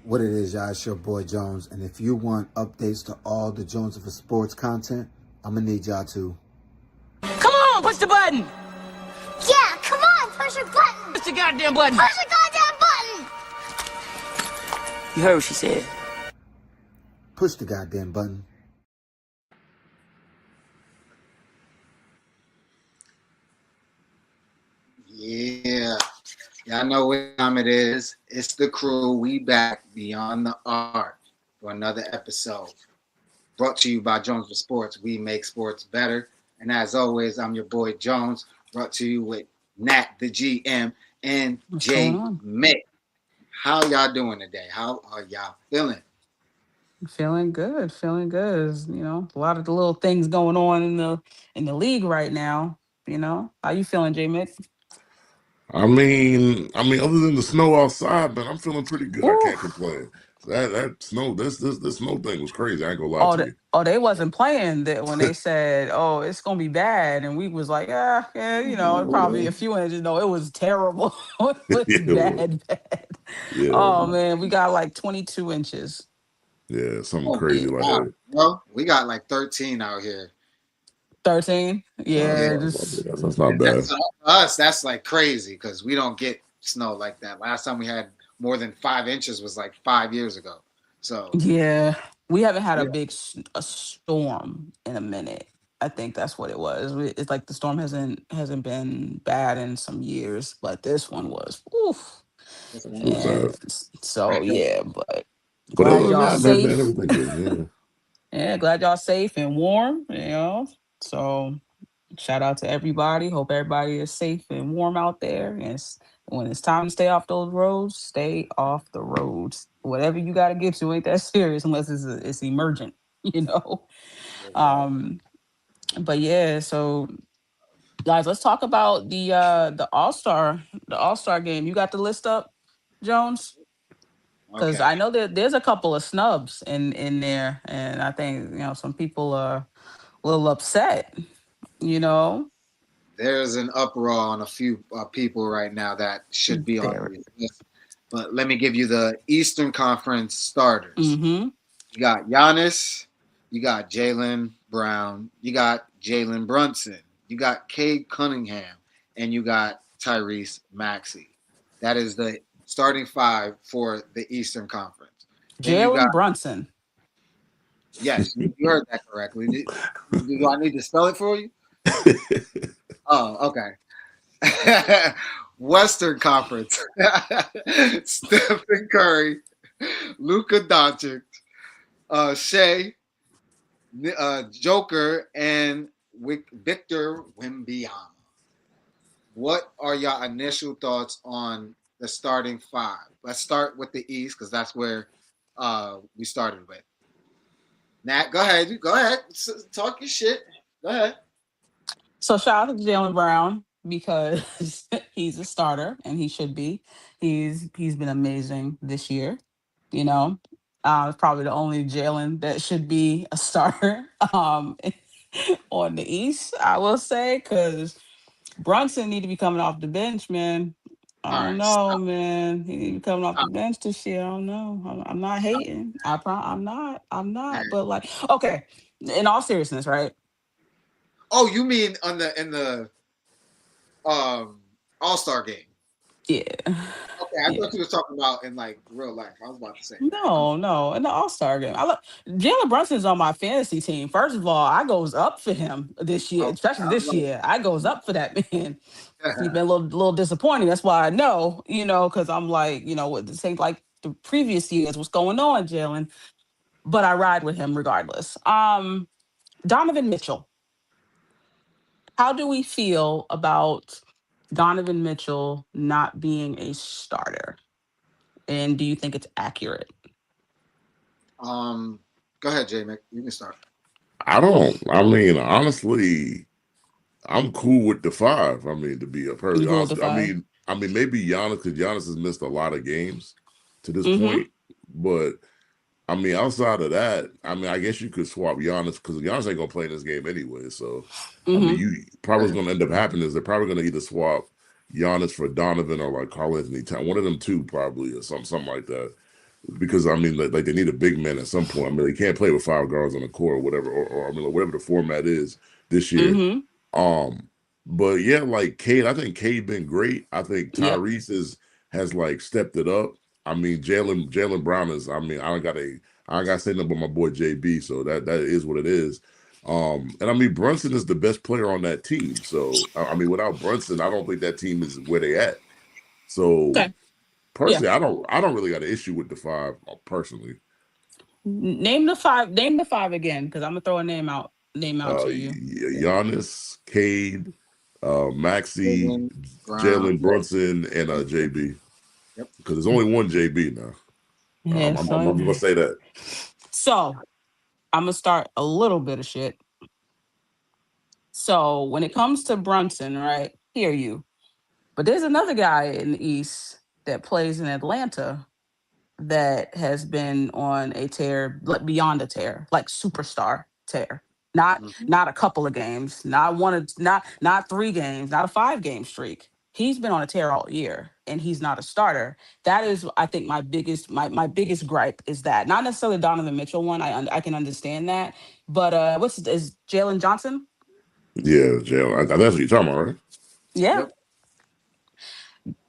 What it is, y'all, it's your boy Jones. And if you want updates to all the Jones for Sports content, I'm going to need y'all to. Come on, push the button! Yeah, come on, push your button! Push the goddamn button! Push the goddamn button! You heard what she said. Push the goddamn button. Yeah, y'all know what time it is. It's the crew. We back beyond the art for another episode. Brought to you by Jones for Sports. We make sports better. And as always, I'm your boy Jones. Brought to you with Nat the GM and Jay Mick. How y'all doing today? How are y'all feeling? Feeling good, feeling good. You know, a lot of the little things going on in the league right now. You know, how you feeling, J Mick? Other than the snow outside, man, I'm feeling pretty good. I can't complain. That snow, this snow thing was crazy. I ain't gonna lie to you. They wasn't playing that when they said, "Oh, it's gonna be bad," and we was like, "Yeah, you know, probably a few inches." No, it was terrible. It was Yeah, it was. bad. Yeah, Oh man, we got like 22 inches. yeah, something Oh, crazy like wow. that. Well, we got like 13 out here. 13. Yeah. Yeah, just That's not And bad. that's us. That's like crazy because we don't get snow like that. Last time we had more than 5 inches was like 5 years ago. So yeah. We haven't had yeah, a storm in a minute. I think that's what it was. It's like the storm hasn't been bad in some years, but this one was. Oof. that's It was And bad. so yeah, but But glad other than y'all that, man, safe. everything good. Yeah. Yeah, glad y'all safe and warm. You know, so shout out to everybody. Hope everybody is safe and warm out there. And when it's time to stay off those roads, stay off the roads. Whatever you got to get to ain't that serious unless it's emergent. You know. Um, but yeah, so guys, let's talk about the All-Star game. You got the list up, Jones? Because okay. I know that there's a couple of snubs in there, and I think some people are a little upset. You know, There's an uproar on a few people right now that should be on there. the list. But let me give you the Eastern Conference starters. Mm-hmm. You got Giannis, you got Jalen Brown, you got Jalen Brunson, you got Cade Cunningham, and you got Tyrese Maxey. That is the starting five for the Eastern Conference. Then you got, Jalen Brunson. yes, you heard that correctly. Do I need to spell it for you? Oh, okay. Western Conference. Stephen Curry, Luka Doncic, Shea, Joker, and Victor Wembanyama. What are your initial thoughts on the starting five? Let's start with the East because that's where we started with. Nat, go ahead. Go ahead. Talk your shit. Go ahead. So shout out to Jalen Brown because he's a starter and he should be. He's been amazing this year. You know, it's probably the only Jalen that should be a starter on the East. I will say because Brunson need to be coming off the bench, man. I All don't right. know, Stop. man. He need to be coming off the Stop. bench this year. I don't know. I'm not hating. I'm not. I'm Man. not. But like, okay. In all seriousness, right? Oh, you mean on the in the All-Star game? Yeah. Okay, I Yeah. thought you was talking about in like real life. I was about to say that. No, no. In the All-Star game. I look Jalen Brunson's on my fantasy team. First of all, I goes up for him this year, especially this year. I goes up for that man. He's been a little disappointing. That's why I know, because I'm like, what this ain't like the previous years. What's going on, Jalen? But I ride with him regardless. Donovan Mitchell. How do we feel about Donovan Mitchell not being a starter? And do you think it's accurate? um, Go ahead, Jay. You can start. Honestly, I'm cool with the five. To be a You perfectly go with the honest, five? maybe Giannis, because Giannis has missed a lot of games to this Mm-hmm. point. But outside of that, I guess you could swap Giannis because Giannis ain't gonna play in this game anyway. So, Mm-hmm. you probably what's gonna end up happening is they're probably gonna either swap Giannis for Donovan or like Karl Anthony Town, one of them two probably, or something like that. because I mean, like they need a big man at some point. I mean, they can't play with 5 guards on the court or whatever, or I mean, like, whatever the format is this year. Mm-hmm. But yeah, like Cade, I think Cade been great. I think Yep. Tyrese has like stepped it up. I mean, Jalen Brown is. I mean, I don't got to say nothing about my boy JB. So that is what it is. And I mean, Brunson is the best player on that team. So I mean, without Brunson, I don't think that team is where they at. So Okay. personally, I don't really got an issue with the 5 personally. Name the 5. Name the 5 again, because I'm gonna throw a name out to you. Giannis, Cade, Maxey, Jalen Brunson, and JB. Yep. Because there's only one JB now. Yeah, I'm gonna say that. So I'm gonna start a little bit of shit. So when it comes to Brunson, right? Hear you. But there's another guy in the East that plays in Atlanta that has been on a tear, like beyond a tear, like superstar tear. Not a couple of games, not 3 games, not a 5-game streak. He's been on a tear all year, and he's not a starter. That is, I think, my biggest gripe is that, not necessarily the Donovan Mitchell one. I can understand that, but is Jalen Johnson? Yeah, Jalen. That's what you're talking about, right? Yeah, Yep.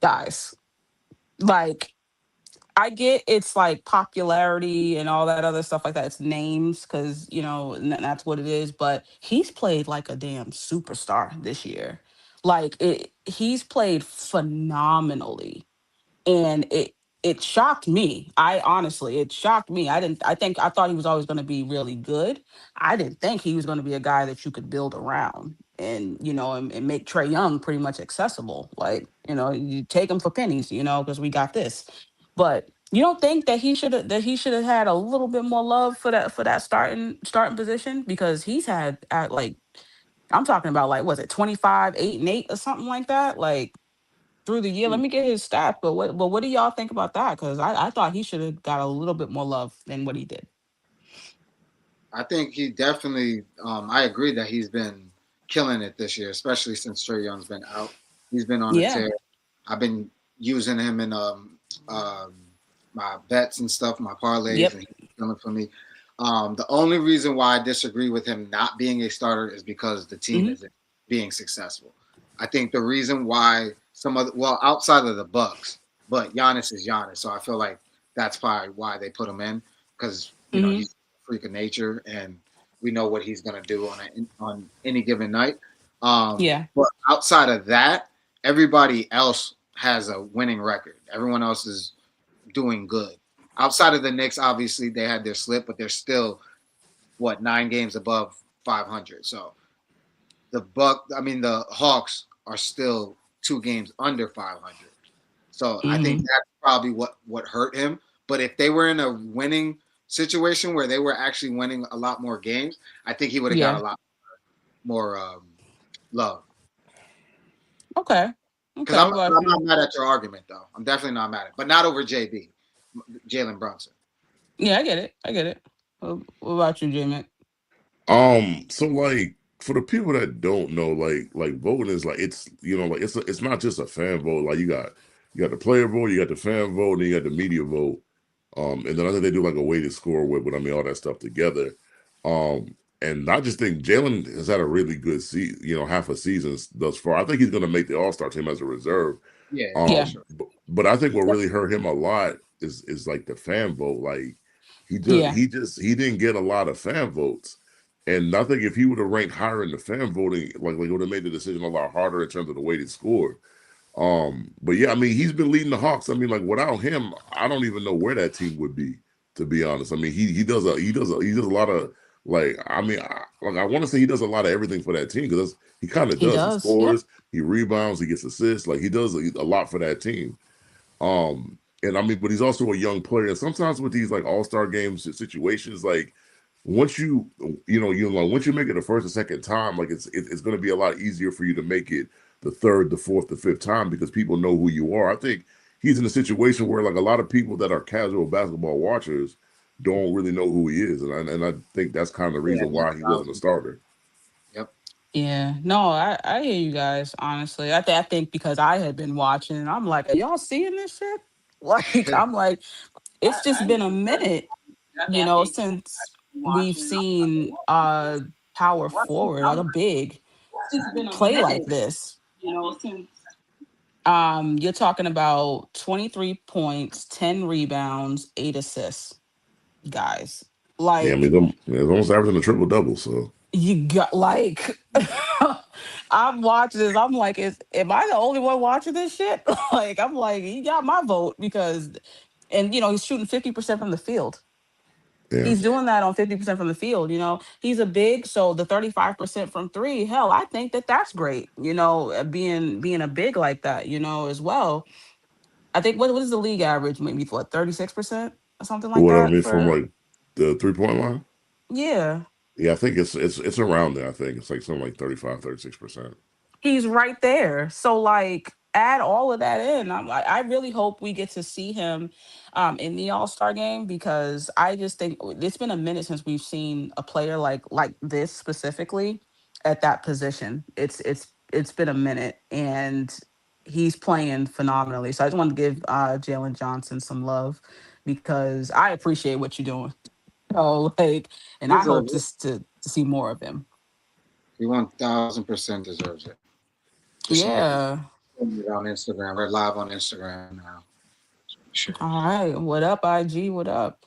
guys, like, I get it's like popularity and all that other stuff like that. It's names because, that's what it is. But he's played like a damn superstar this year. Like he's played phenomenally, and it shocked me. It shocked me. I thought he was always going to be really good. I didn't think he was going to be a guy that you could build around and, and make Trae Young pretty much accessible. Like, you take him for pennies, because we got this. But you don't think that he should have had a little bit more love for that starting position, because he's had like, I'm talking about, like, was it 25, 8 and 8 or something like that? Like, through the year. Let me get his stats. But what do y'all think about that? Because I thought he should have got a little bit more love than what he did. I think he definitely. I agree that he's been killing it this year, especially since Trae Young's been out. He's been on a tear. I've been using him in my bets and stuff, my parlays, Yep. and he's killing for me. The only reason why I disagree with him not being a starter is because the team isn't being successful. I think the reason why outside of the Bucks, but Giannis is Giannis, so I feel like that's probably why they put him in, because he's a freak of nature, and we know what he's gonna do on any given night. But outside of that, everybody else has a winning record. Everyone else is doing good. Outside of the Knicks, obviously they had their slip, but they're still 9 games above 500. So the Hawks are still 2 games under 500. So I think that's probably what hurt him. But if they were in a winning situation where they were actually winning a lot more games, I think he would have got a lot more love. Okay. Because I'm not mad at your argument, though. I'm definitely not mad at it. But not over JB, Jalen Brunson. Yeah, I get it. What about you, J-Mac? So like, for the people that don't know, like voting is like, it's it's not just a fan vote. Like you got the player vote, you got the fan vote, and you got the media vote. And then I think they do like a weighted score with all that stuff together. And I just think Jalen has had a really good half a season thus far. I think he's going to make the All-Star team as a reserve. Yeah. But I think what really hurt him a lot is like the fan vote. Like he didn't get a lot of fan votes. And I think if he would have ranked higher in the fan voting, like would have made the decision a lot harder in terms of the weighted score. But yeah, I mean, he's been leading the Hawks. I mean, like without him, I don't even know where that team would be, to be honest. I mean, he does a lot of, like, I mean, I want to say he does a lot of everything for that team, because he kind of does. He scores, he rebounds, he gets assists. Like he does a lot for that team. And I mean, but he's also a young player. And sometimes with these like All-Star games situations, like once you once you make it the first or second time, like it's going to be a lot easier for you to make it the third, the fourth, the fifth time, because people know who you are. I think he's in a situation where like a lot of people that are casual basketball watchers don't really know who he is, and I think that's kind of the reason why he wasn't a starter. Yep. Yeah, no, I hear you guys. Honestly, I think because I had been watching, and I'm like, are y'all seeing this shit? Like, I'm like, it's just been a minute, since we've seen power forward, like a big play like this. You're talking about 23 points, 10 rebounds, 8 assists, guys. Yeah, I Like, mean, it's almost averaging a triple double. So you got like I'm watching this. I'm like, am I the only one watching this shit? Like, I'm like, he got my vote because, and he's shooting 50% from the field. yeah. He's doing that on 50% from the field. He's a big, so the 35% from three. Hell, I think that's great. Being a big like that. As well. I think what is the league average? Maybe for 36% or something like What I that mean from for like the 3-point line. yeah. Yeah, I think it's around there. I think it's like something like 35, 36%. He's right there. So like add all of that in. I really hope we get to see him in the All-Star game because I just think it's been a minute since we've seen a player like this specifically at that position. It's been a minute and he's playing phenomenally. So I just wanted to give Jalen Johnson some love because I appreciate what you're doing. So like and I hope to see more of him. He 1000% deserves it. Yeah. On Instagram. We're live on Instagram now. Sure. All right. What up, IG? What up?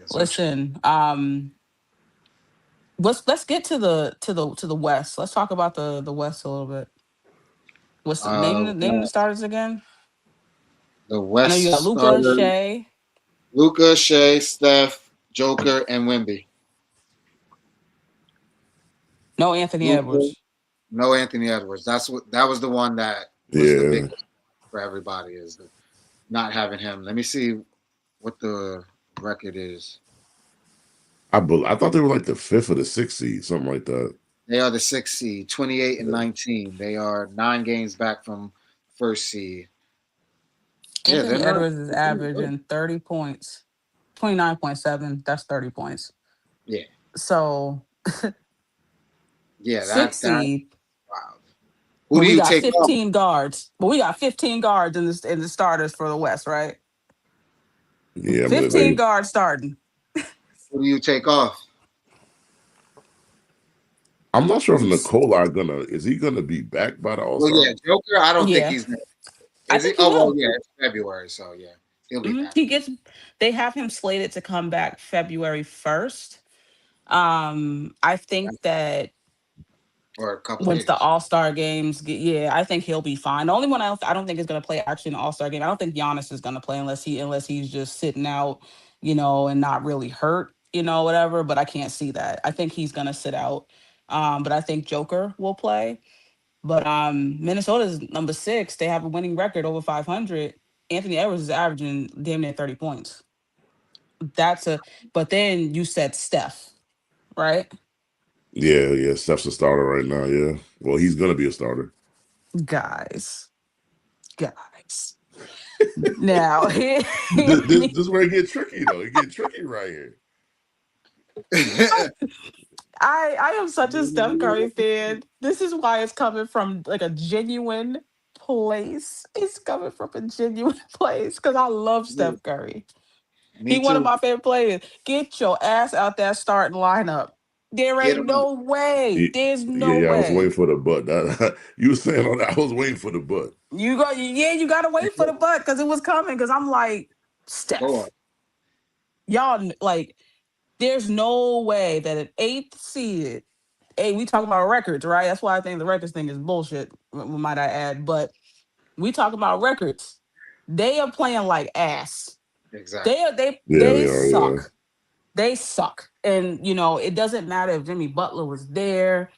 Yes, Listen, let's get to the West. Let's talk about the West a little bit. What's the name the starters again? The I know you got West Luca, starter, Shea. Luca, Shea, Steph, Joker, and Wemby. No Anthony Luka, Edwards. no Anthony Edwards. That was the one that was the big for everybody is not having him. Let me see what the record is. I thought they were like the 5th or the 6th seed, something like that. They are the 6th seed, 28 and 19. They are 9 games back from first seed. Anthony Edwards is averaging 30 points, 29.7. That's 30 points. Yeah. So yeah, 6th seed. Wow. Who do you take 15 off? guards. But we got 15 guards in the starters for the West, right? Yeah, 15 guards starting. Who do you take off? I'm not sure if Nikola is he gonna be back by the All-Star? Well, yeah, Joker. I don't think he's. I think well, yeah, it's February, so yeah, he'll be back. They have him slated to come back February 1st. I think that or a couple once days. the All-Star games, I think he'll be fine. The only one else I don't think is going to play actually in the All-Star game. I don't think Giannis is going to play unless he's just sitting out, and not really hurt, whatever. But I can't see that. I think he's going to sit out. But I think Joker will play. But Minnesota's number 6. They have a winning record over 500. Anthony Edwards is averaging damn near 30 points. But then you said Steph, right? Yeah. Steph's a starter right now. Yeah. Well, he's gonna be a starter. Guys. Now this is where it gets tricky though. It gets tricky right here. I am such a Steph Curry fan. This is why it's coming from like a genuine place. It's coming from a genuine place because I love Steph Curry. He's one of my favorite players. Get your ass out that starting lineup. There ain't no way. There's no way. Yeah, I was waiting for the butt. You were saying on that. I was waiting for the butt. You gotta wait for the butt because it was coming. Because I'm like, Steph, y'all like, there's no way that an 8th seed. Hey, we talk about records, right? That's why I think the records thing is bullshit. Might I add? But we talk about records. They are playing like ass. Exactly. They suck. Yeah. They suck. And it doesn't matter if Jimmy Butler was there,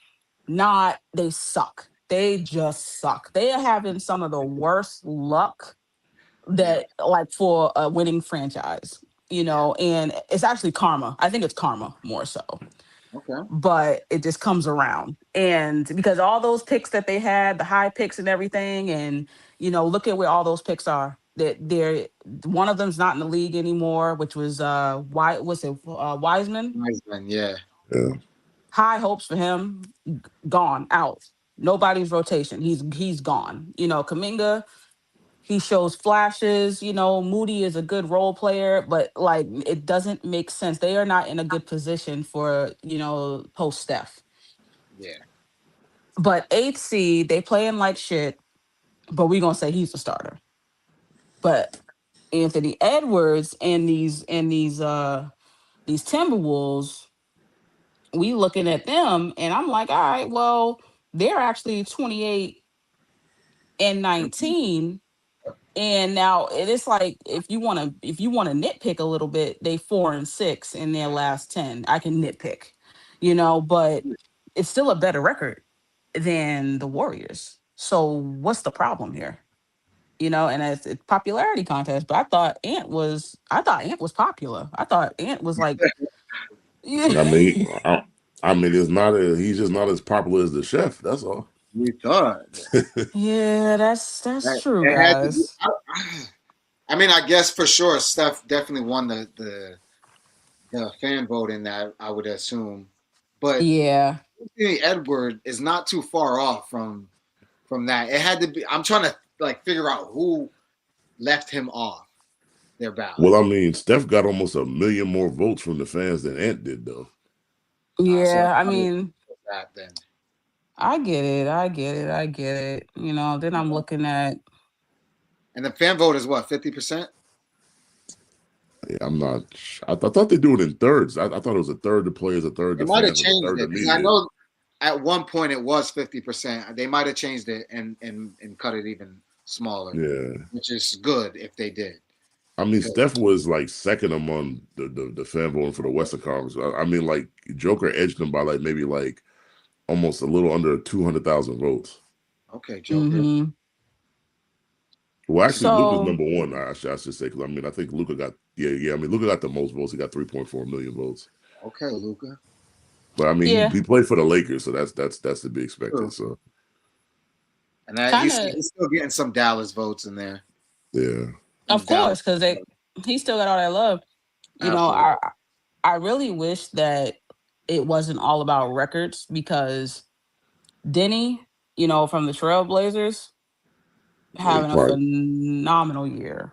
not. They suck. They just suck. They are having some of the worst luck that like for a winning franchise, and it's actually karma. I think it's karma more so. Okay. But it just comes around. And because all those picks that they had, the high picks and everything, and look at where all those picks are. That one of them's not in the league anymore, which was Wiseman? Wiseman, yeah. High hopes for him. Gone, out. Nobody's rotation. He's gone. Kuminga, He shows flashes. Moody is a good role player, but like it doesn't make sense. They are not in a good position for post Steph. Yeah. But 8th seed, they playing like shit. But we gonna say he's the starter. But Anthony Edwards and these Timberwolves, we looking at them, and I'm like, all right, well, they're actually 28-19. And now it is like if you want to nitpick a little bit, they 4-6 in their last 10. I can nitpick, but it's still a better record than the Warriors. So what's the problem here? And it's a popularity contest. But I thought Ant was popular. I thought Ant was like, I mean, I mean, he's just not as popular as the chef. That's all. We thought. yeah, that's true, It had to be- guys. I mean, I guess for sure, Steph definitely won the fan vote in that, I would assume. But Yeah. Anthony Edward is not too far off from that. It had to be. I'm trying to like figure out who left him off their ballot. Well, I mean, Steph got almost 1 million more votes from the fans than Ant did, though. Yeah, I mean, that then. I get it. Then I'm looking at. And the fan vote is what, 50%? Yeah, I'm not. I thought they do it in thirds. I thought it was a third the players, a third They the might have fans, a changed third it the because media. I know at one point it was 50%. They might have changed it and cut it even smaller. Yeah, which is good if they did. I mean, Steph was like second among the fan voting for the Western Conference. I mean, like Joker edged him by like maybe like almost a little under 200,000 votes. Okay, Joker. Mhm. Well, actually, Luka's So number one. I should say because I mean, I think Luka got I mean, Luka got the most votes. He got 3.4 million votes. Okay, Luka. But I mean, Yeah. he played for the Lakers, so that's to be expected. True. So And that, Kinda- he's still getting some Dallas votes in there. yeah, of course, because he still got all that love. Absolutely. I really wish that it wasn't all about records because Denny, from the Trailblazers, having a Right. phenomenal year,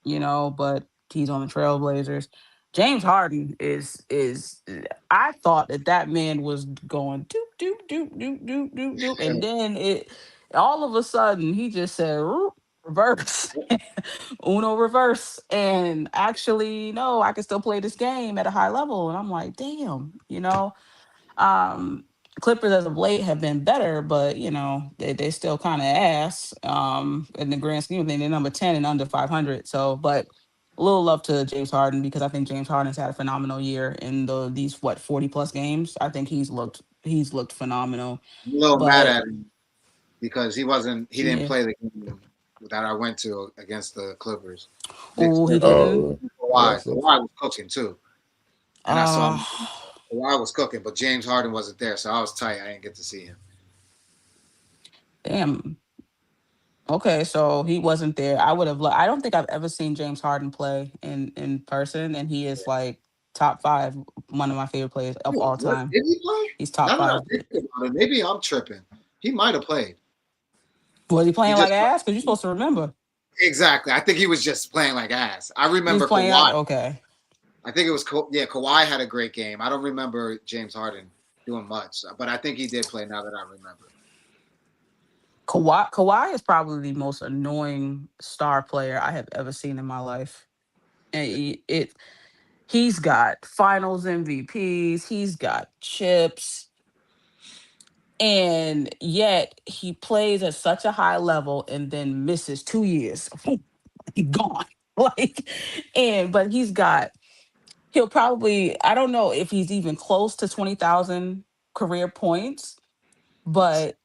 but he's on the Trailblazers. James Harden is I thought that man was going doop doop doop doop doop doop doop, and then it all of a sudden he just said "Roop, reverse Uno reverse, and actually no, I can still play this game at a high level, and I'm like, damn, Clippers as of late have been better, but they still kind of ass. In the grand scheme of things, they're number 10 and under 500. So, but a little love to James Harden because I think James Harden's had a phenomenal year in these 40 plus games. I think he's looked phenomenal. I'm a little But- mad at him because he didn't Yeah. play the game that I went to against the Clippers. Oh, he Oh, didn't. Kawhi was cooking too. And I saw him. Uh, Kawhi was cooking, but James Harden wasn't there, so I was tight. I didn't get to see him. Damn. Okay, so he wasn't there. I would have. I don't think I've ever seen James Harden play in person, and he is like top 5, one of my favorite players of all time. Did he play? He's top Now that 5. I'm thinking about it, maybe I'm tripping. He might have played. Was he playing He like just- ass? Because you're supposed to remember. Exactly. I think he was just playing like ass. I He was remember playing Kawhi. okay. I think it was Kawhi had a great game. I don't remember James Harden doing much, but I think he did play now that I remember. Kawhi is probably the most annoying star player I have ever seen in my life. And he's got finals MVPs, he's got chips, and yet he plays at such a high level and then misses 2 years. He's gone. But he'll probably, I don't know if he's even close to 20,000 career points, but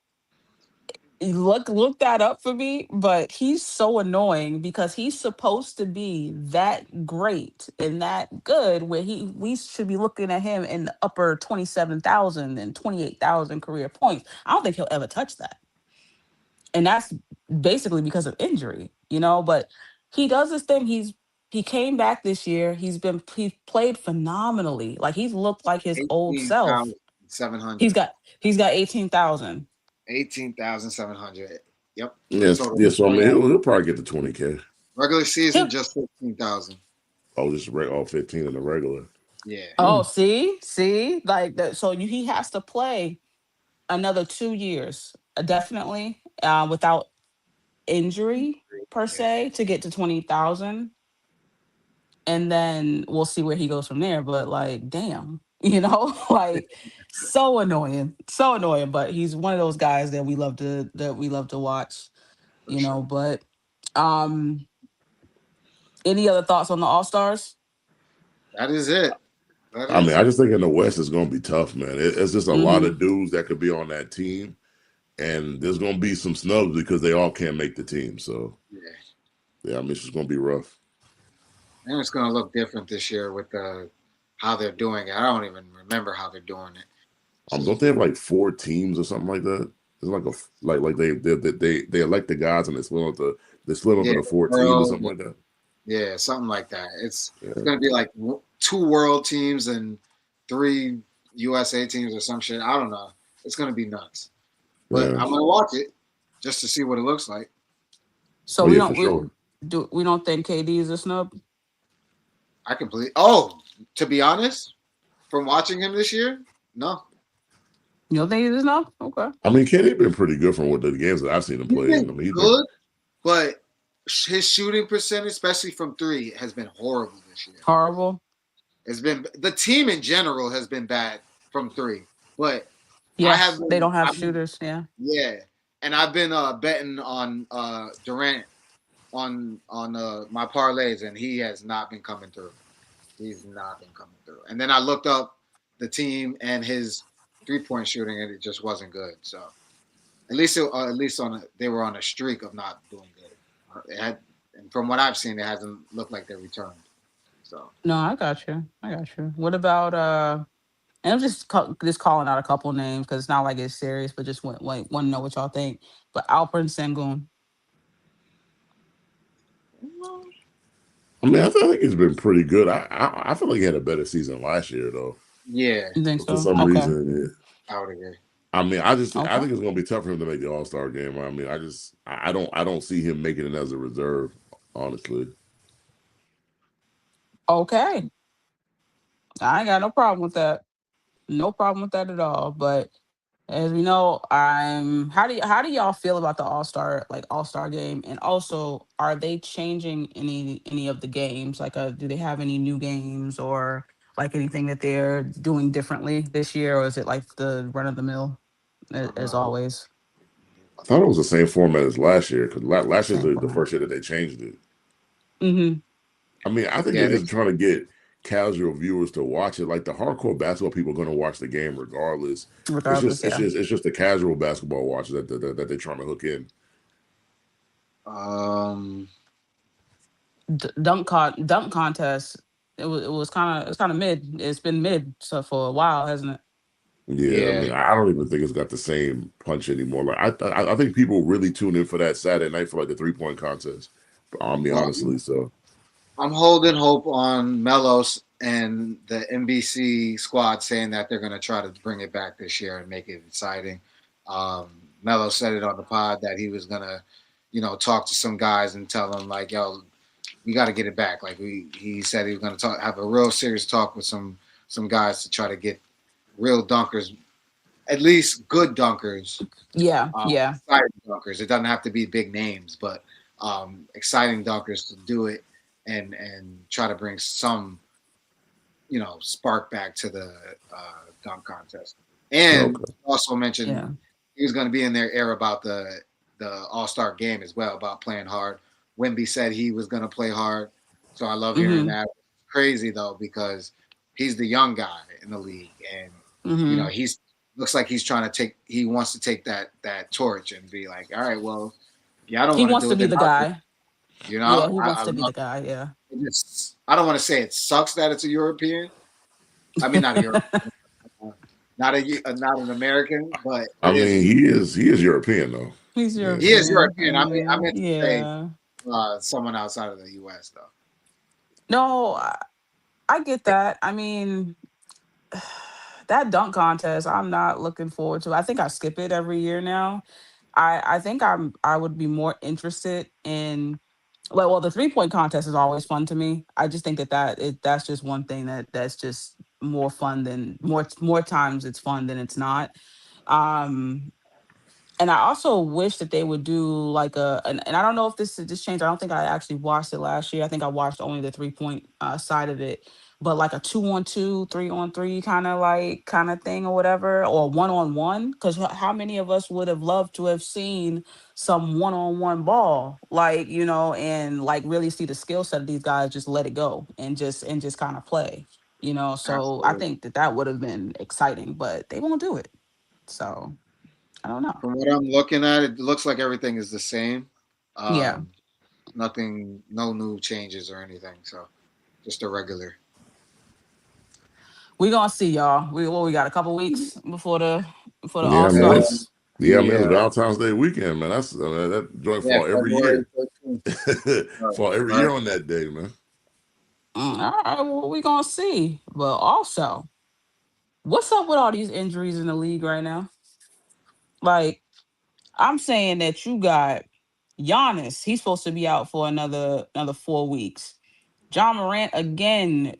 look that up for me. But he's so annoying because he's supposed to be that great and that good where we should be looking at him in the upper 27,000 and 28,000 career points. I don't think he'll ever touch that. And that's basically because of injury, but he does this thing. He came back this year. He played phenomenally. Like he's looked like his old self. 700. He's got 18,000. 18,700. Yep. Yes, So yes. So I mean, he'll probably get to 20K. regular season He'll- just 15,000. Oh, just all 15 in the regular. Yeah. Oh, see, like that. So he has to play another 2 years, definitely, without injury per Yeah. se, to get to 20,000, and then we'll see where he goes from there. But like, damn, like so annoying. But he's one of those guys that we love to watch, For sure. But um, any other thoughts on the All Stars? That is it. I mean, I just think in the West it's going to be tough, man. It's just a lot Mhm. of dudes that could be on that team, and there's going to be some snubs because they all can't make the team. So, Yeah. I mean, it's just going to be rough. And it's going to look different this year with how they're doing it. I don't even remember how they're doing it. Don't they have like 4 teams or something like that? It's like they elect the guys and they split up into 4 teams or something like that. Yeah, something like that. It's going to be like 2 world teams and 3 USA teams or some shit. I don't know. It's going to be nuts. But I'm going to watch it just to see what it looks like. So we don't think KD is a snub? I completely. Oh, to be honest, from watching him this year, no. You don't think he's a snub? Okay. I mean, KD been pretty good from what the games that I've seen him play. He's been good, but his shooting percentage, especially from 3, has been horrible this year. Horrible. It's been the team in general has been bad from 3, but they don't have shooters. Yeah. Yeah, and I've been betting on Durant on my parlays, and he has not been coming through. He's not been coming through. And then I looked up the team and his 3-point shooting, and it just wasn't good. So at least they were on a streak of not doing good. And from what I've seen, it hasn't looked like they returned. So no, I got you. What about and I'm just calling out a couple names because it's not like it's serious, but just want to know what y'all think. But Alperen Sengun. I mean, I think he's been pretty good. I feel like he had a better season last year, though. Yeah, you think so? For some reason, yeah. I would agree. I mean, I think it's going to be tough for him to make the All-Star game. I mean, I don't see him making it as a reserve, honestly. Okay, I ain't got no problem with that. No problem with that at all. But as we know, how do y'all feel about the All-Star game? And also, are they changing any of the games? Like, do they have any new games or like anything that they're doing differently this year, or is it like the run of the mill as always? I thought it was the same format as last year because last year's the first year that they changed it. Mm-hmm. I mean, I think they're just trying to get casual viewers to watch it. Like the hardcore basketball people are going to watch the game regardless. It's just the casual basketball watchers that they're trying to hook in. Dunk contest. It was kind of mid. It's been mid for a while, hasn't it? Yeah, I mean, I don't even think it's got the same punch anymore. Like I think people really tune in for that Saturday night for like the 3-point contest. Honestly, so I'm holding hope on Melos and the NBC squad saying that they're going to try to bring it back this year and make it exciting. Melo said it on the pod that he was going to, talk to some guys and tell them like, yo, we got to get it back. Like he said he was going to have a real serious talk with some guys to try to get real dunkers, at least good dunkers. Yeah. Exciting dunkers. It doesn't have to be big names, but exciting dunkers to do it and try to bring some, spark back to the dunk contest. And also mentioned he was going to be in their air about the All-Star game as well, about playing hard. Wemby said he was going to play hard. So I love hearing that. Crazy though, because he's the young guy in the league and he's looks like he's trying to he wants to take that torch and be like, all right, well, yeah, I don't. He wants to be the guy. He wants to be the guy. Yeah. I don't want to say it sucks that it's a European. I mean, not a European, not an American, but I mean, he is European though. He's European. He is European. I mean, I meant to say someone outside of the U.S. though. No, I get that. I mean, that dunk contest, I'm not looking forward to. I think I skip it every year now. I think I would be more interested in, well, the 3-point contest is always fun to me. I just think that's just one thing that's just more fun than more times it's fun than it's not. Um and I also wish that they would do like and I don't know if this changed. I don't think I actually watched it last year. I think I watched only the 3-point side of it, but like a 2-on-2, 3-on-3 kind of thing or whatever, or 1-on-1. Because how many of us would have loved to have seen some 1-on-1 ball, like and like really see the skill set of these guys, just let it go and just kind of play. So I Absolutely. think that would have been exciting, but they won't do it. So I don't know. From what I'm looking at, it looks like everything is the same. Yeah. Um, Nothing, no new changes or anything. So just a regular. We gonna see y'all. We got a couple weeks before the Yeah, all man. Yeah, starts. Yeah, man. It's the Valentine's Day weekend, man. That's that joint yeah fall every February year. 13th. Fall every Right. year on that day, man. All right, well, we gonna see. But also, what's up with all these injuries in the league right now? Like, I'm saying that you got Giannis. He's supposed to be out for another 4 weeks. John Morant again,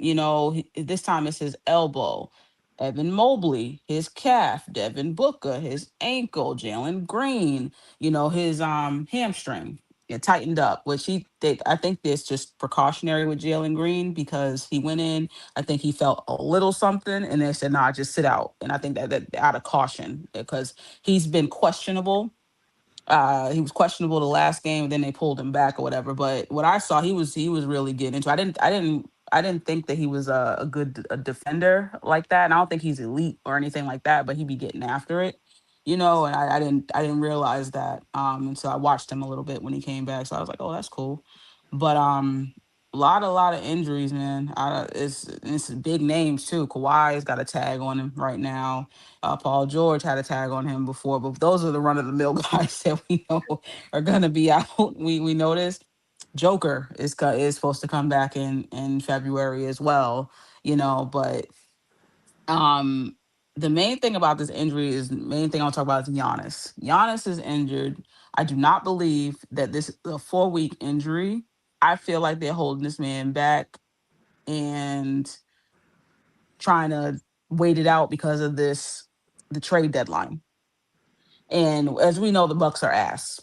this time it's his elbow. Evan Mobley, his calf. Devin Booker, his ankle. Jalen Green, his hamstring. It tightened up, which I think this just precautionary with Jalen Green because he went in. I think he felt a little something, and they said, "Nah, just sit out." And I think that out of caution because he's been questionable. He was questionable the last game, then they pulled him back or whatever. But what I saw, he was really getting into. I didn't think that he was a good defender like that, and I don't think he's elite or anything like that. But he'd be getting after it, And I didn't realize that. And so I watched him a little bit when he came back. So I was like, oh, that's cool. But a lot of injuries, man. It's big names too. Kawhi's got a tag on him right now. Paul George had a tag on him before, but those are the run of the mill guys that we know are gonna be out. We noticed Joker is supposed to come back in February as well, But um, the main thing about this injury is main thing I'll talk about is Giannis. Giannis is injured. I do not believe that this is a 4-week injury. I feel like they're holding this man back and trying to wait it out because of the trade deadline. And as we know, the Bucks are ass.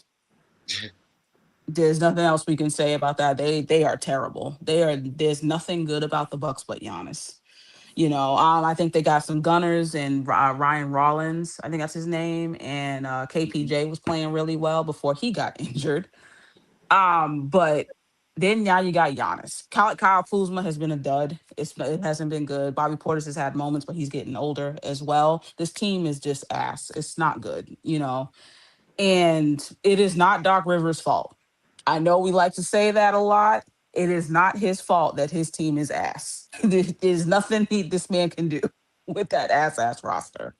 There's nothing else we can say about that. They are terrible. There's nothing good about the Bucks but Giannis. I think they got some gunners and Ryan Rollins, I think that's his name, and KPJ was playing really well before he got injured. But then now you got Giannis. Kyle Kuzma has been a dud. It hasn't been good. Bobby Portis has had moments, but he's getting older as well. This team is just ass. It's not good. And it is not Doc Rivers' fault. I know we like to say that a lot. It is not his fault that his team is ass. There's nothing this man can do with that ass roster.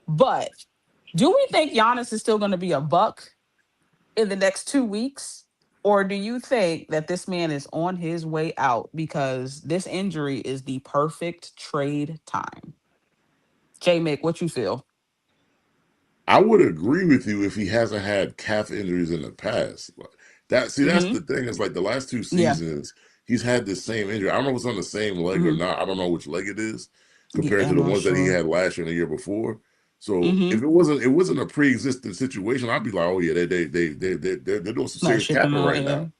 But do we think Giannis is still going to be a buck in the next 2 weeks? Or do you think that this man is on his way out because this injury is the perfect trade time? J Mick, what you feel? I would agree with you if he hasn't had calf injuries in the past. That's Mm-hmm. the thing. Is like the last two Yeah. seasons, he's had the same injury. I don't know if it's on the same leg or Mm-hmm. not. I don't know which leg it is compared Yeah, to I'm the not ones that he sure. had last year and the year before. So Mm-hmm. if it wasn't a pre-existing situation, I'd be like, oh yeah, they're doing some Like serious ship him capping out, right yeah. now.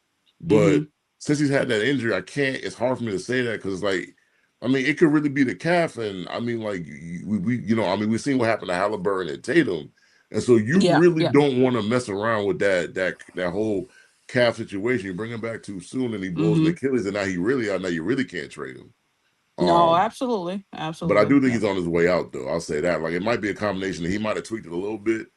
Mm-hmm. But since he's had that injury, I can't. It's hard for me to say that because it's like, I mean, it could really be the calf, and I mean, like I mean, we've seen what happened to Halliburton and Tatum, and so you Yeah, really yeah. don't want to mess around with that whole calf situation. You bring him back too soon, and he blows an Mm-hmm. Achilles, and now you really can't trade him. No, Um, absolutely. but I Absolutely. do think Yeah. he's on his way out, though. I'll say that. Like it might be a combination that he might have tweaked it a little bit,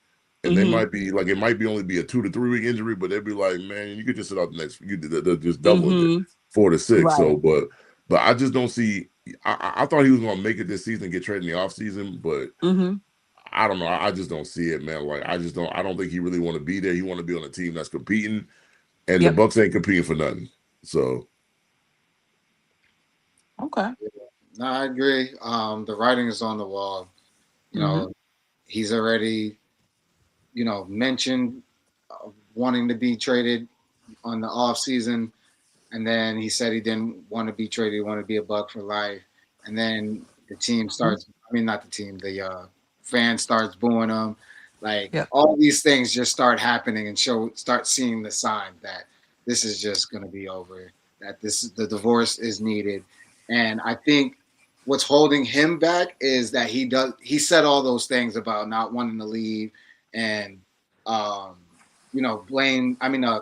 and they Mm-hmm. might be like it might be only be a 2 to 3 week injury, but they'd be like, man, you could just sit out the next. They're just doubling it Mm-hmm. 4 to 6. Right. So, but I just don't see. I thought he was going to make it this season, and get traded in the offseason, but Mm-hmm. I don't know. I just don't see it, man. Like I just don't. I don't think he really want to be there. He want to be on a team that's competing, and the Yep. Bucks ain't competing for nothing. So Okay. No, I agree. The writing is on the wall. You Mm-hmm. know, he's already mentioned wanting to be traded on the off season, and then he said he didn't want to be traded. He wanted to be a Buck for life. And then the team starts. I mean, not the team. The fan starts booing him. Like all these things just start happening and start seeing the sign that this is just going to be over. That the divorce is needed, and I think what's holding him back is that he said all those things about not wanting to leave and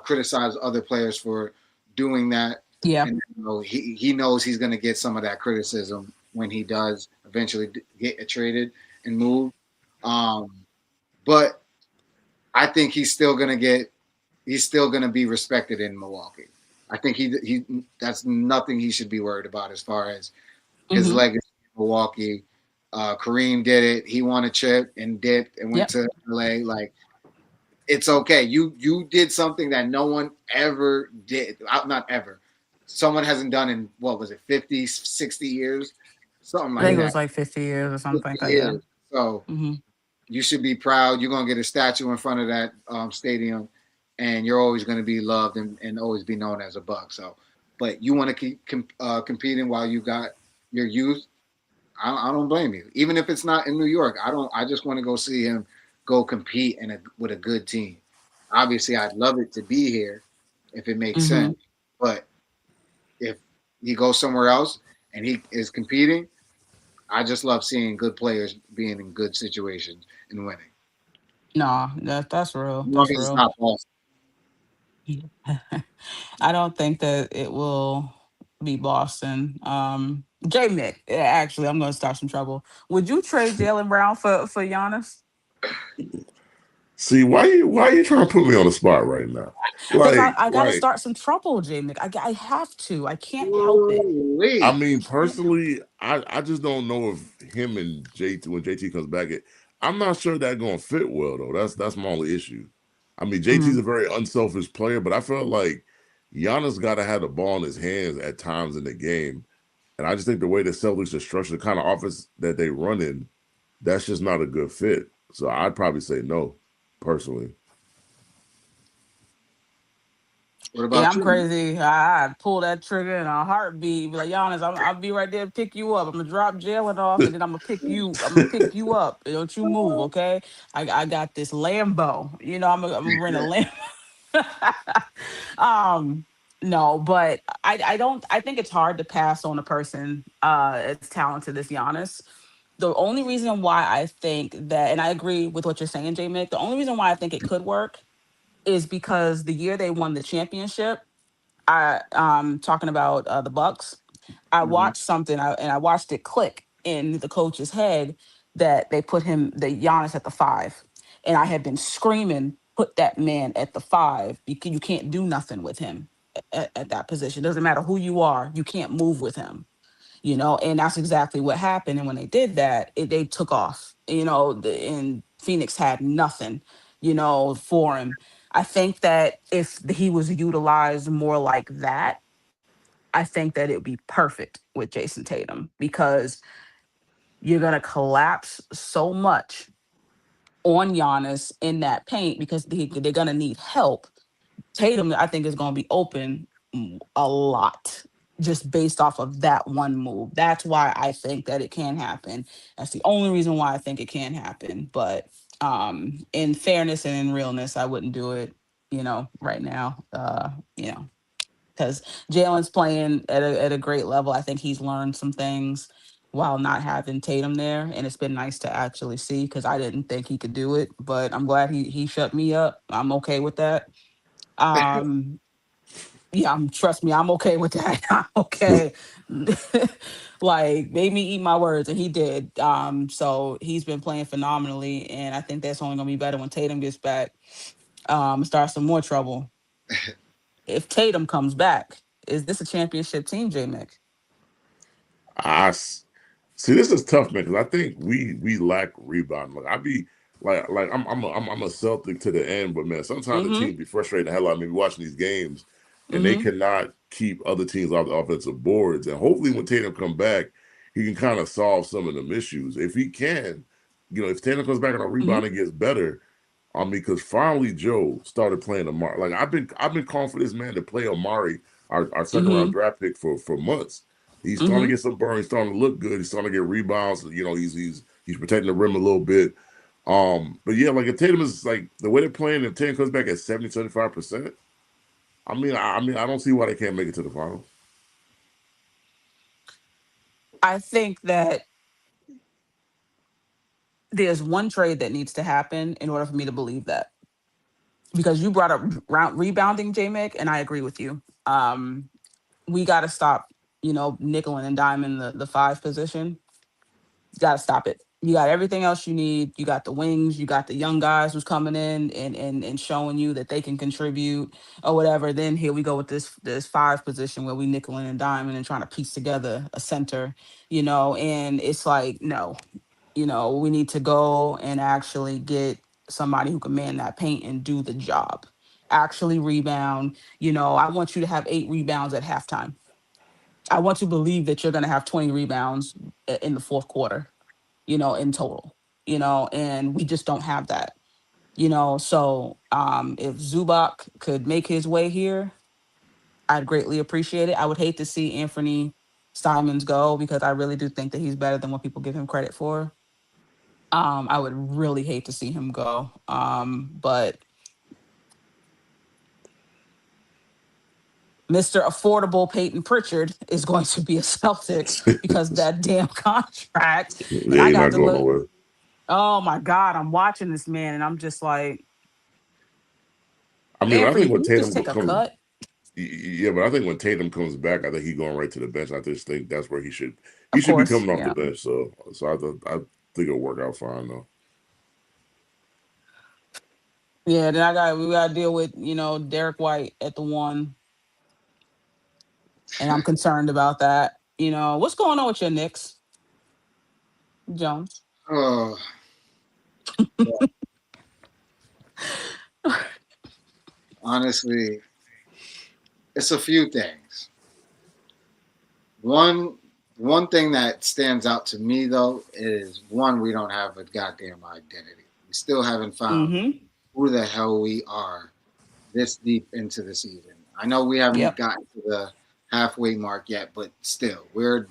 criticize other players for doing that. Yeah. And he knows he's going to get some of that criticism when he does eventually get traded and move. But I think he's still going to be respected in Milwaukee. I think he that's nothing he should be worried about as far as his legacy in Milwaukee. Kareem did it. He won a chip and dipped and went to LA. Like, it's okay. You did something that no one ever did. Not ever. Someone hasn't done in, what was it, 50, 60 years? Something like that. I think it was like 50 years or something like that. Yeah. So you should be proud. You're going to get a statue in front of that stadium, and you're always going to be loved and always be known as a Buck. So, but you want to keep competing while you got your youth. I don't blame you. Even if it's not in New York, I just want to go see him go compete with a good team. Obviously, I'd love it to be here if it makes sense. But if he goes somewhere else and he is competing, I just love seeing good players being in good situations and winning. No, that's real. That's real. It's not Boston. I don't think that it will be Boston. J Mick, actually, I'm going to start some trouble. Would you trade Jaylen Brown for Giannis? See, why you trying to put me on the spot right now? Like, I got to start some trouble, J Mick. I have to. I can't help it. I mean, personally, I just don't know if him and JT, when JT comes back, I'm not sure that's going to fit well, though. That's my only issue. I mean, JT's a very unselfish player, but I felt like Giannis got to have the ball in his hands at times in the game. And I just think the way the Celtics are structured, the kind of offense that they run in, that's just not a good fit. So I'd probably say no, personally. What about I'm crazy. I'd pull that trigger in a heartbeat. Be like, Giannis, I'll be right there to pick you up. I'm gonna drop Jaylen off, and then I'm gonna pick you. I'm gonna pick you up. Don't you move, okay? I got this Lambo. I'm gonna rent a Lambo. No, but I don't. I think it's hard to pass on a person as talented as Giannis. The only reason why I think that, and I agree with what you're saying, J Mick, the only reason why I think it could work is because the year they won the championship, talking about the Bucks, I watched something and I watched it click in the coach's head that they put the Giannis at the 5. And I had been screaming, put that man at the 5 because you can't do nothing with him at that position. Doesn't matter who you are, you can't move with him. And that's exactly what happened. And when they did that, they took off, and Phoenix had nothing, for him. I think that if he was utilized more like that, I think that it would be perfect with Jason Tatum because you're going to collapse so much on Giannis in that paint because they're going to need help. Tatum, I think, is going to be open a lot just based off of that one move. That's why I think that it can happen. That's the only reason why I think it can happen. But in fairness and in realness, I wouldn't do it, right now, because Jalen's playing at a great level. I think he's learned some things while not having Tatum there. And it's been nice to actually see because I didn't think he could do it. But I'm glad he shut me up. I'm okay with that. Yeah, trust me, I'm okay with that. I'm okay. Like, made me eat my words, and he did. So he's been playing phenomenally, and I think that's only gonna be better when Tatum gets back. Start some more trouble. If Tatum comes back, is this a championship team, J Mick? See, this is tough, man, because I think we lack rebound. Like I be like I'm a Celtic to the end, but man, sometimes the team be frustrating the hell out of me watching these games. And they cannot keep other teams off the offensive boards. And hopefully when Tatum come back, he can kind of solve some of them issues. If he can, if Tatum comes back and our rebounding gets better, Because finally Joe started playing Amari. Like I've been calling for this man to play Amari, our second round draft pick for months. He's starting to get some burn. He's starting to look good. He's starting to get rebounds. You know, he's protecting the rim a little bit. But yeah, like if Tatum is like the way they're playing, if Tatum comes back at 70-75%, I mean, I don't see why they can't make it to the finals. I think that there's one trade that needs to happen in order for me to believe that. Because you brought up rebounding, J-Mick, and I agree with you. We got to stop, nickel and diming the 5 position. You got to stop it. You got everything else you need. You got the wings. You got the young guys who's coming in and showing you that they can contribute or whatever. Then here we go with this 5 position where we nickeling and diming and trying to piece together a center, and it's like, no, we need to go and actually get somebody who can man that paint and do the job. Actually rebound. I want you to have 8 rebounds at halftime. I want to believe that you're going to have 20 rebounds in the fourth quarter, in total, and we just don't have that, So if Zubac could make his way here, I'd greatly appreciate it. I would hate to see Anthony Simons go because I really do think that he's better than what people give him credit for. I would really hate to see him go. But Mr. Affordable Peyton Pritchard is going to be a Celtic because that damn contract. Yeah, I he's got not to going look. nowhere. Oh my God, I'm watching this man and I'm just like, I mean, I Anthony, think when can you just Tatum take a comes, cut? yeah, but I think when Tatum comes back, I think he's going right to the bench. I just think that's where he should Of be course, coming off yeah. the bench. So I think it'll work out fine though. Yeah, then we gotta deal with, Derek White at the 1. And I'm concerned about that. What's going on with your Knicks, Jones? Oh, honestly, it's a few things. One thing that stands out to me though is one, we don't have a goddamn identity. We still haven't found who the hell we are this deep into the season. I know we haven't gotten to the halfway mark yet, but still, we're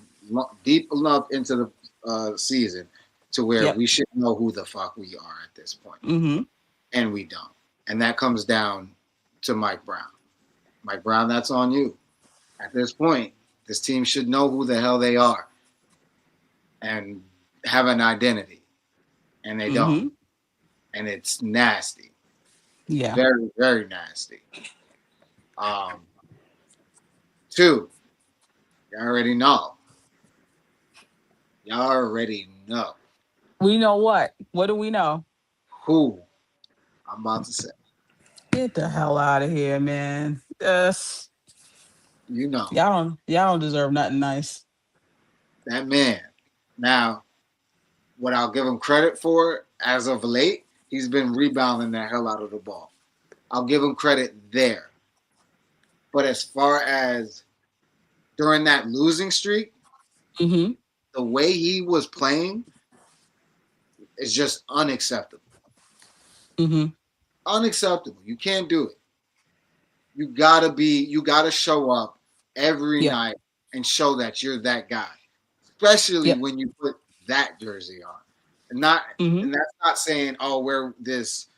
deep enough into the season to where we should know who the fuck we are at this point. And we don't. And that comes down to Mike Brown. Mike Brown, that's on you. At this point, this team should know who the hell they are and have an identity. And they don't. And it's nasty. Yeah. Very, very nasty. 2, you already know. Y'all already know. We know what? What do we know? Who I'm about to say. Get the hell out of here, man. Yes. You know. Y'all don't deserve nothing nice. That man. Now, what I'll give him credit for as of late, he's been rebounding the hell out of the ball. I'll give him credit there. But as far as during that losing streak, the way he was playing is just unacceptable. Unacceptable. You can't do it. You gotta show up every night and show that you're that guy. Especially when you put that jersey on. And that's not saying, oh, we're this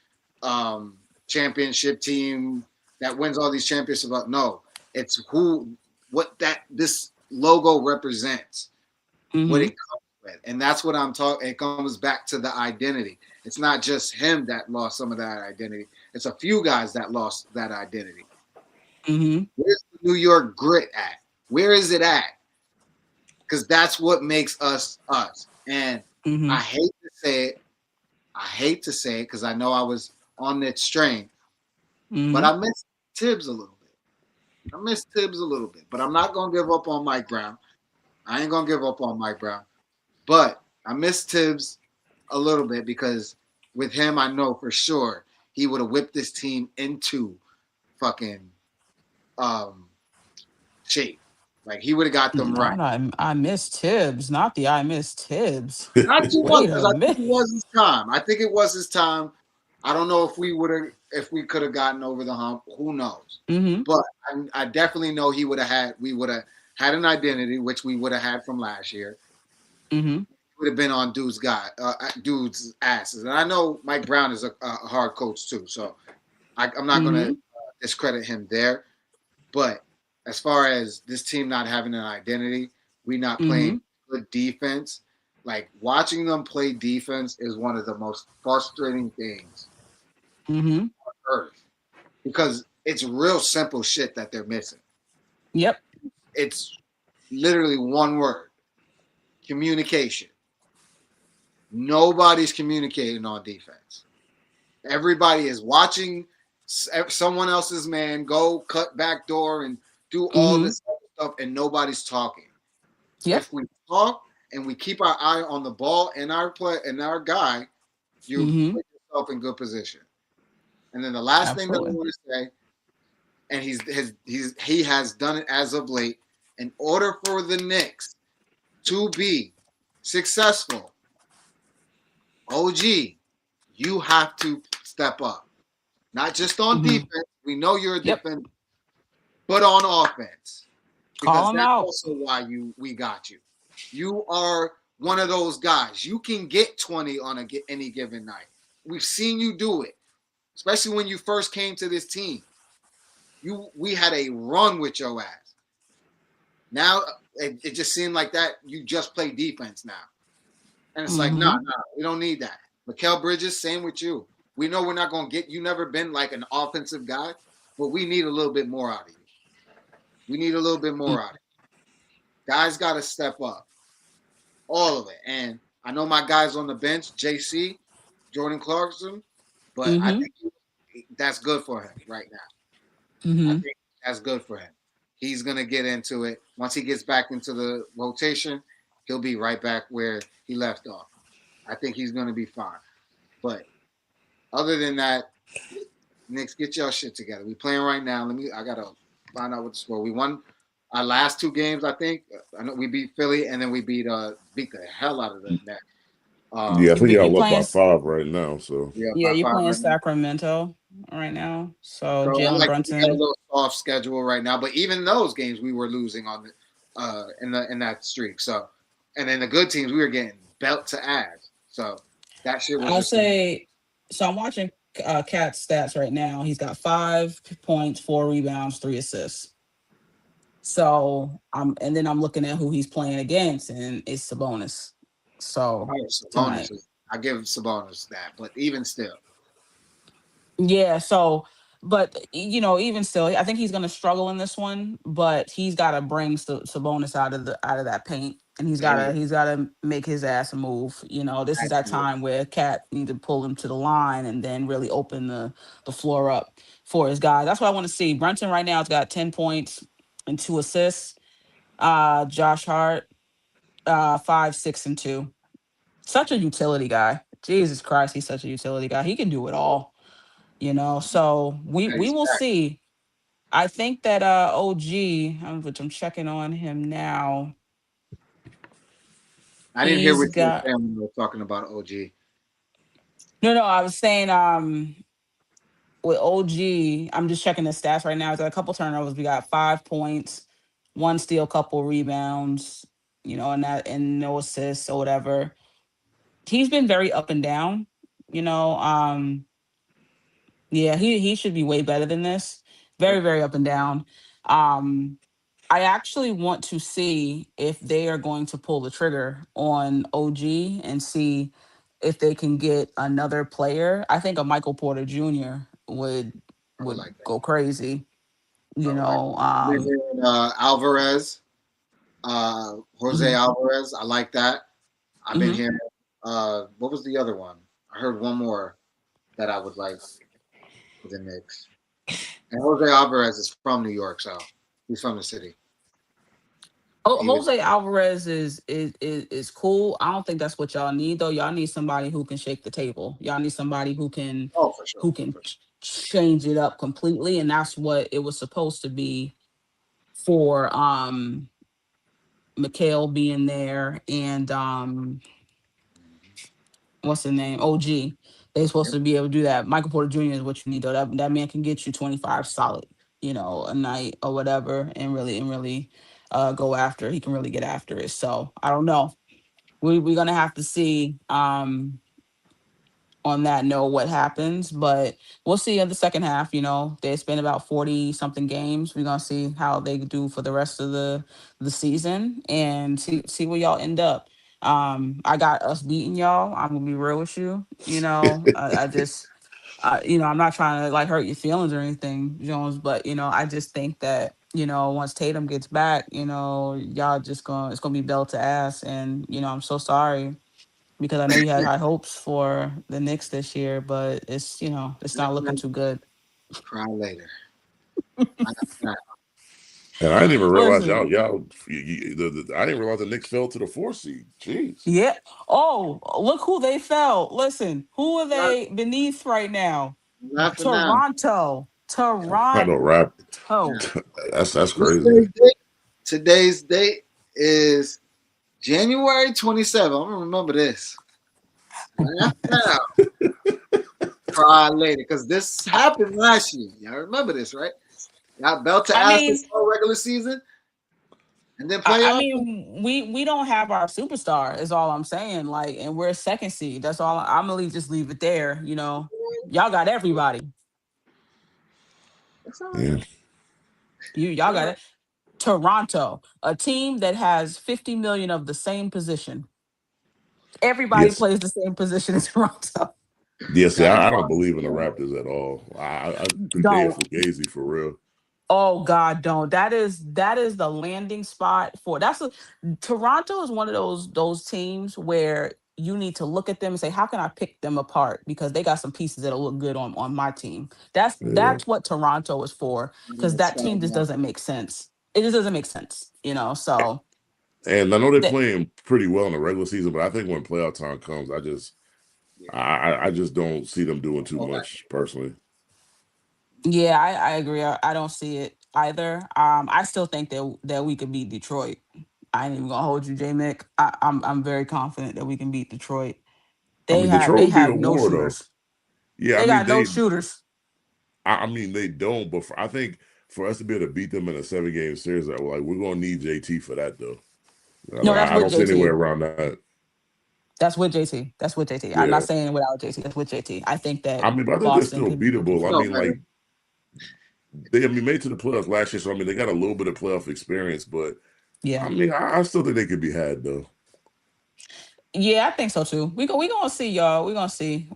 championship team that wins all these championships. No, it's what this logo represents, what it comes with. And that's what I'm talking. It comes back to the identity. It's not just him that lost some of that identity. It's a few guys that lost that identity. Where's the New York grit at? Where is it at? Because that's what makes us us. And I hate to say it. I hate to say it because I know I was on that strain. But I miss Tibbs a little bit. But I'm not going to give up on Mike Brown. I ain't going to give up on Mike Brown. But I miss Tibbs a little bit because with him, I know for sure he would have whipped this team into fucking shape. Like he would have got them right. I miss Tibbs, not the I miss Tibbs. Not too much because I think it was his time. I don't know if we could have gotten over the hump. Who knows? Mm-hmm. But I definitely know we would have had an identity, which we would have had from last year. Mm-hmm. Would have been on dude's asses. And I know Mike Brown is a hard coach too, so I'm not going to discredit him there. But as far as this team not having an identity, we not playing good defense. Like watching them play defense is one of the most frustrating things on earth because it's real simple shit that they're missing. Yep. It's literally one word: communication. Nobody's communicating on defense. Everybody is watching someone else's man go cut back door and do all this stuff, and nobody's talking. Yep. If we talk and we keep our eye on the ball and our play and our guy, you put yourself in good position. And then the last thing that I want to say, and he has done it as of late. In order for the Knicks to be successful, OG, you have to step up. Not just on defense. We know you're a defender, but on offense. Call him out. Also why we got you. You are one of those guys. You can get 20 on any given night. We've seen you do it, especially when you first came to this team. We had a run with your ass. Now it just seemed like that you just play defense now. And it's like, no, we don't need that. Mikal Bridges, same with you. We know we're not going to get you. Never been like an offensive guy, but we need a little bit more out of you. We need a little bit more out of you. Guys got to step up. All of it. And I know my guys on the bench, JC, Jordan Clarkson, but I think that's good for him right now. I think that's good for him. He's going to get into it. Once he gets back into the rotation, he'll be right back where he left off. I think he's going to be fine. But other than that, Knicks, get your shit together. We playing right now. I got to find out what the score. We won our last two games, I think. I know we beat Philly, and then we beat the hell out of the Nets. I think y'all up by 5 right now. So yeah, you're playing Sacramento right now. So Jalen Brunson. We got a little soft schedule right now, but even those games we were losing on the in that streak. So, and then the good teams we were getting belt to ass. So that shit was. I'll say. So I'm watching Cat's stats right now. He's got 5 points, 4 rebounds, 3 assists. So and then I'm looking at who he's playing against, and it's Sabonis. So Sabonis, I give Sabonis that, but even still. Yeah. So, but even still, I think he's going to struggle in this one. But he's got to bring Sabonis out of that paint, and he's got to make his ass move. This is that time where Cat needs to pull him to the line and then really open the floor up for his guys. That's what I want to see. Brunson right now has got 10 points and 2 assists. Josh Hart, 5, 6, and 2. Such a utility guy. Jesus Christ, he's such a utility guy. He can do it all. So we will see. I think that OG, which I'm checking on him now. I didn't hear what you were talking about OG. No, I was saying with OG, I'm just checking the stats right now. He's got a couple turnovers. We got 5 points, 1 steal, couple rebounds, and no assists or whatever. He's been very up and down, yeah, he should be way better than this. Very, very up and down. I actually want to see if they are going to pull the trigger on OG and see if they can get another player. I think a Michael Porter Jr. would go crazy. Alvarez, Jose Alvarez. I like that. I've been hearing. What was the other one? I heard one more that I would like for the Knicks. And Jose Alvarez is from New York, so he's from the city. Jose Alvarez is cool. I don't think that's what y'all need though. Y'all need somebody who can shake the table. Y'all need somebody who can change it up completely, and that's what it was supposed to be for Mikal being there and what's the name? OG. They're supposed to be able to do that. Michael Porter Jr. is what you need though. That man can get you 25 solid, a night or whatever, and really go after. He can really get after it. So I don't know. We're gonna have to see on that note what happens, but we'll see in the second half. They spent about 40 something games. We're gonna see how they do for the rest of the season and see where y'all end up. I got us beating y'all. I'm gonna be real with you. I just I'm not trying to like hurt your feelings or anything, Jones, but I just think that once Tatum gets back, y'all just gonna it's gonna be belt to ass, and I'm so sorry because I know you had high hopes for the Knicks this year, but it's not looking too good. Cry later. And I didn't even realize Listen, I didn't realize the Knicks fell to the 4th seed. Jeez. yeah. Oh, look who they fell. Listen, who are they beneath right now? Laughing now. Toronto. I know, rap. That's crazy. Today's date is January 27th. I'm gonna remember this. Laugh now. Cry later, because this happened last year. Y'all remember this, right? Y'all belt to ass this whole regular season, and then playoff. I mean, we don't have our superstar. Is all I'm saying. Like, and we're a second seed. That's all. I'm gonna just leave it there. Y'all got everybody. Yeah. Y'all got it. Toronto, a team that has 50 million of the same position. Everybody plays the same position as Toronto. Yeah, see, I don't believe in the Raptors at all. I think they're fugazi for real. Oh God, don't. That is the landing spot for Toronto is one of those teams where you need to look at them and say, how can I pick them apart? Because they got some pieces that'll look good on my team. That's what Toronto is for, because that team just doesn't make sense. It just doesn't make sense, so. And I know they're playing pretty well in the regular season, but I think when playoff time comes, I just don't see them doing too much personally. Yeah, I agree. I don't see it either. I still think that we could beat Detroit. I ain't even gonna hold you, J Mick. I'm very confident that we can beat Detroit. Detroit would be a no war, shooters. though. Yeah, they got no shooters. I mean, they don't, but I think for us to be able to beat them in a 7-game series, we're gonna need JT for that, though. No, that's I with don't see JT. anywhere around that. That's with JT. Yeah. I'm not saying without JT. That's with JT. I think that. I think they're still beatable. I mean, they made it to the playoffs last year, so they got a little bit of playoff experience, but yeah, I mean, I still think they could be had though. Yeah, I think so too. We gonna see, y'all. We gonna see.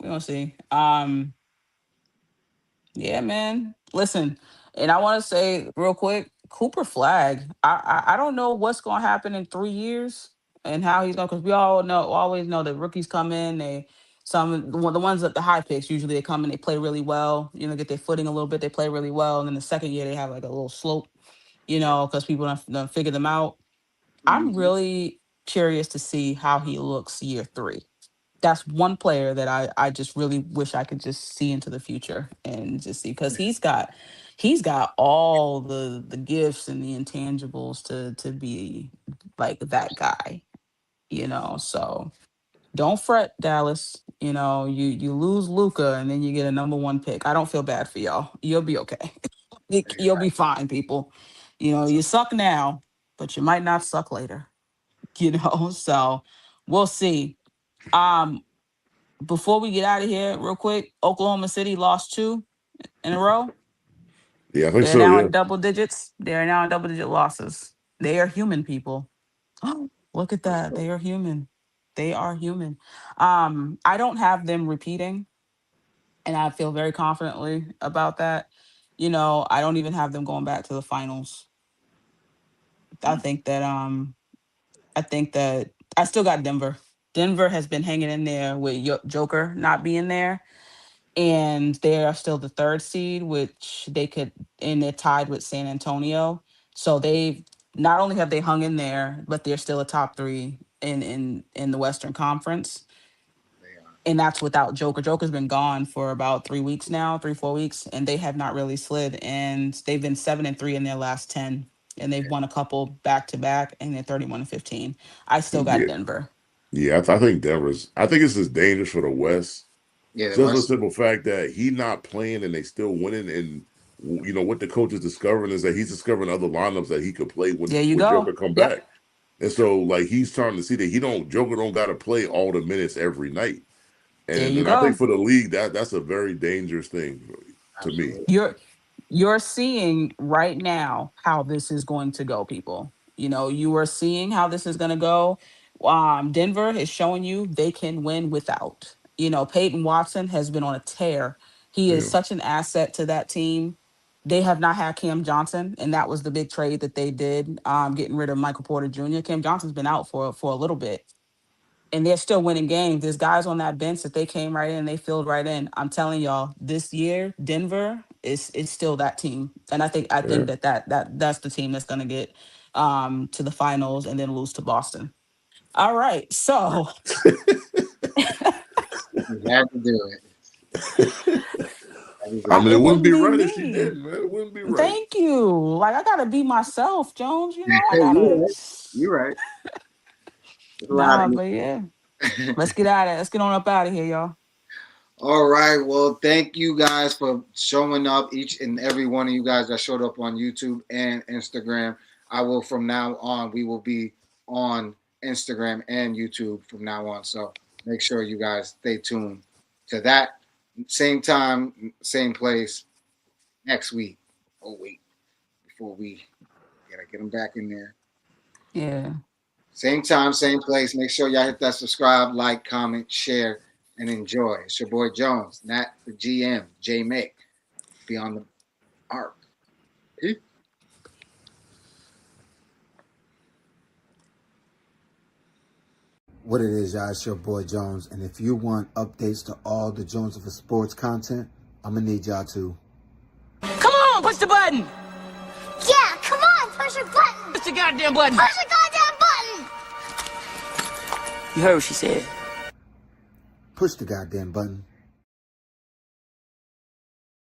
Yeah, man. Listen, and I want to say real quick, Cooper Flag. I don't know what's gonna happen in 3 years and how he's gonna, because we always know that rookies come in, the ones at the high picks usually they come in, they play really well, get their footing a little bit, they play really well, and then the second year they have like a little slope, because people don't figure them out. I'm really curious to see how he looks year 3. That's one player that I just really wish I could just see into the future and just see, because he's got all the gifts and the intangibles to be like that guy, so don't fret, Dallas. You lose Luca and then you get a number 1 pick. I don't feel bad for y'all. You'll be okay. You'll be fine, people. You suck now, but you might not suck later. So we'll see. Before we get out of here, real quick, Oklahoma City lost 2 in a row. Yeah, I think They're so. now Yeah, in double digits. They are now in double-digit losses. They are human, people. Oh, look at that. They are human. They are human. I don't have them repeating, and I feel very confidently about that. I don't even have them going back to the finals. I think that I still got Denver. Denver has been hanging in there with Joker not being there, and they are still the 3rd seed, which and they're tied with San Antonio. So they've not only have they hung in there, but they're still a top 3 in the Western Conference. And that's without Joker. Joker's been gone for about 3 weeks now, 3-4 weeks, and they have not really slid. And they've been 7-3 in their last 10, and they've won a couple back to back, and they're 31-15. I still got Denver. Yeah, I think Denver's. I think it's just dangerous for the West Yeah, Just the simple fact that he not playing and they still winning, and what the coach is discovering is that he's discovering other lineups that he could play when Joker come back. And so like he's trying to see that Joker don't got to play all the minutes every night. And I think for the league that's a very dangerous thing to me. You're seeing right now how this is going to go, people. You are seeing how this is going to go. Denver is showing you they can win without. Peyton Watson has been on a tear. He is such an asset to that team. They have not had Cam Johnson, and that was the big trade that they did, getting rid of Michael Porter Jr. Cam Johnson's been out for a little bit, and they're still winning games. There's guys on that bench that they came right in, they filled right in. I'm telling y'all, this year Denver is still that team, and I think that's the team that's going to get to the finals and then lose to Boston. All right, so you had to do it. I mean, it wouldn't be right if she didn't, man. It wouldn't be right. Thank you. Like, I gotta be myself, Jones. I gotta. You're right. Nah, but yeah. Let's get out of it. Let's get on up out of here, y'all. All right. Well, thank you guys for showing up. Each and every one of you guys that showed up on YouTube and Instagram. From now on, we will be on Instagram and YouTube from now on. So make sure you guys stay tuned to that. Same time, same place next week. Oh, wait. Before we gotta get them back in there. Yeah. Same time, same place. Make sure y'all hit that subscribe, like, comment, share, and enjoy. It's your boy Jones, Nat the GM, J Make. Be on the arc. Peace. What it is, y'all, it's your boy Jones. And if you want updates to all the Jones for Sports content, I'm going to need y'all to. Come on, push the button. Yeah, come on, push your button. Push the goddamn button. Push the goddamn button. You heard what she said. Push the goddamn button.